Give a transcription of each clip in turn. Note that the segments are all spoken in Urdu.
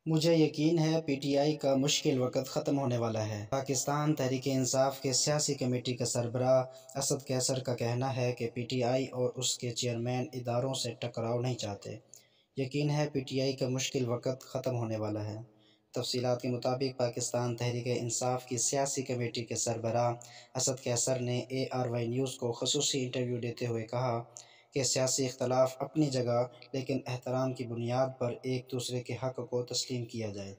مجھے یقین ہے پی ٹی آئی کا مشکل وقت ختم ہونے والا ہے۔ پاکستان تحریک انصاف کے سیاسی کمیٹی کے سربراہ اسد قیصر کا کہنا ہے کہ پی ٹی آئی اور اس کے چیئرمین اداروں سے ٹکراؤ نہیں چاہتے۔ یقین ہے پی ٹی آئی کا مشکل وقت ختم ہونے والا ہے۔ تفصیلات کے مطابق پاکستان تحریک انصاف کی سیاسی کمیٹی کے سربراہ اسد قیصر نے ARY نیوز کو خصوصی انٹرویو دیتے ہوئے کہا کہ سیاسی اختلاف اپنی جگہ، لیکن احترام کی بنیاد پر ایک دوسرے کے حق کو تسلیم کیا جائے۔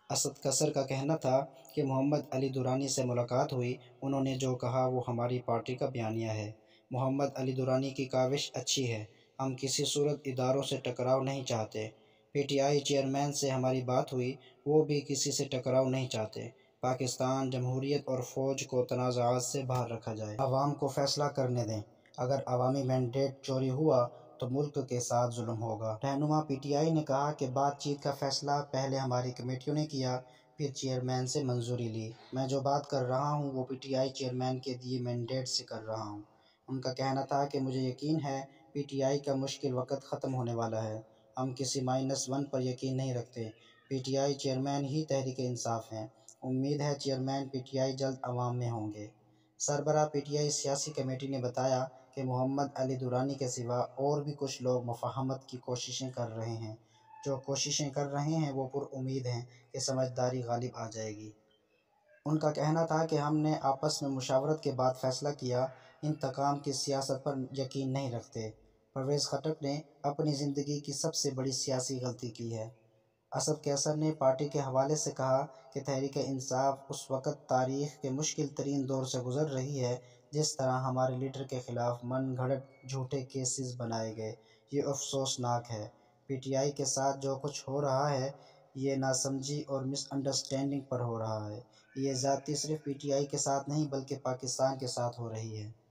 اسد قیصر کا کہنا تھا کہ محمد علی درانی سے ملاقات ہوئی، انہوں نے جو کہا وہ ہماری پارٹی کا بیانیہ ہے۔ محمد علی درانی کی کاوش اچھی ہے، ہم کسی صورت اداروں سے ٹکراؤ نہیں چاہتے۔ پی ٹی آئی چیئرمین سے ہماری بات ہوئی، وہ بھی کسی سے ٹکراؤ نہیں چاہتے۔ پاکستان جمہوریت اور فوج کو تنازعات سے باہر رکھا جائے۔ عوام کو فیصلہ کرنے دیں۔ اگر عوامی مینڈیٹ چوری ہوا تو ملک کے ساتھ ظلم ہوگا۔ رہنما پی ٹی آئی نے کہا کہ بات چیت کا فیصلہ پہلے ہماری کمیٹیوں نے کیا، پھر چیئرمین سے منظوری لی۔ میں جو بات کر رہا ہوں وہ پی ٹی آئی چیئرمین کے دیے مینڈیٹ سے کر رہا ہوں۔ ان کا کہنا تھا کہ مجھے یقین ہے پی ٹی آئی کا مشکل وقت ختم ہونے والا ہے۔ ہم کسی -1 پر یقین نہیں رکھتے۔ پی ٹی آئی چیئرمین ہی تحریک انصاف ہیں۔ امید ہے چیئرمین پی ٹی آئی جلد عوام میں ہوں گے۔ سربراہ پی ٹی آئی سیاسی کمیٹی نے بتایا کہ محمد علی درانی کے سوا اور بھی کچھ لوگ مفاہمت کی کوششیں کر رہے ہیں۔ جو کوششیں کر رہے ہیں وہ پر امید ہیں کہ سمجھداری غالب آ جائے گی۔ ان کا کہنا تھا کہ ہم نے آپس میں مشاورت کے بعد فیصلہ کیا، انتقام کی سیاست پر یقین نہیں رکھتے۔ پرویز خٹک نے اپنی زندگی کی سب سے بڑی سیاسی غلطی کی ہے۔ اسد قیصر نے پارٹی کے حوالے سے کہا کہ تحریک انصاف اس وقت تاریخ کے مشکل ترین دور سے گزر رہی ہے جس طرح ہمارے لیڈر کے خلاف من گھڑت جھوٹے کیسز بنائے گئے، یہ افسوسناک ہے۔ پی ٹی آئی کے ساتھ جو کچھ ہو رہا ہے یہ ناسمجھی اور مس انڈرسٹینڈنگ پر ہو رہا ہے۔ یہ زیادتی صرف پی ٹی آئی کے ساتھ نہیں بلکہ پاکستان کے ساتھ ہو رہی ہے۔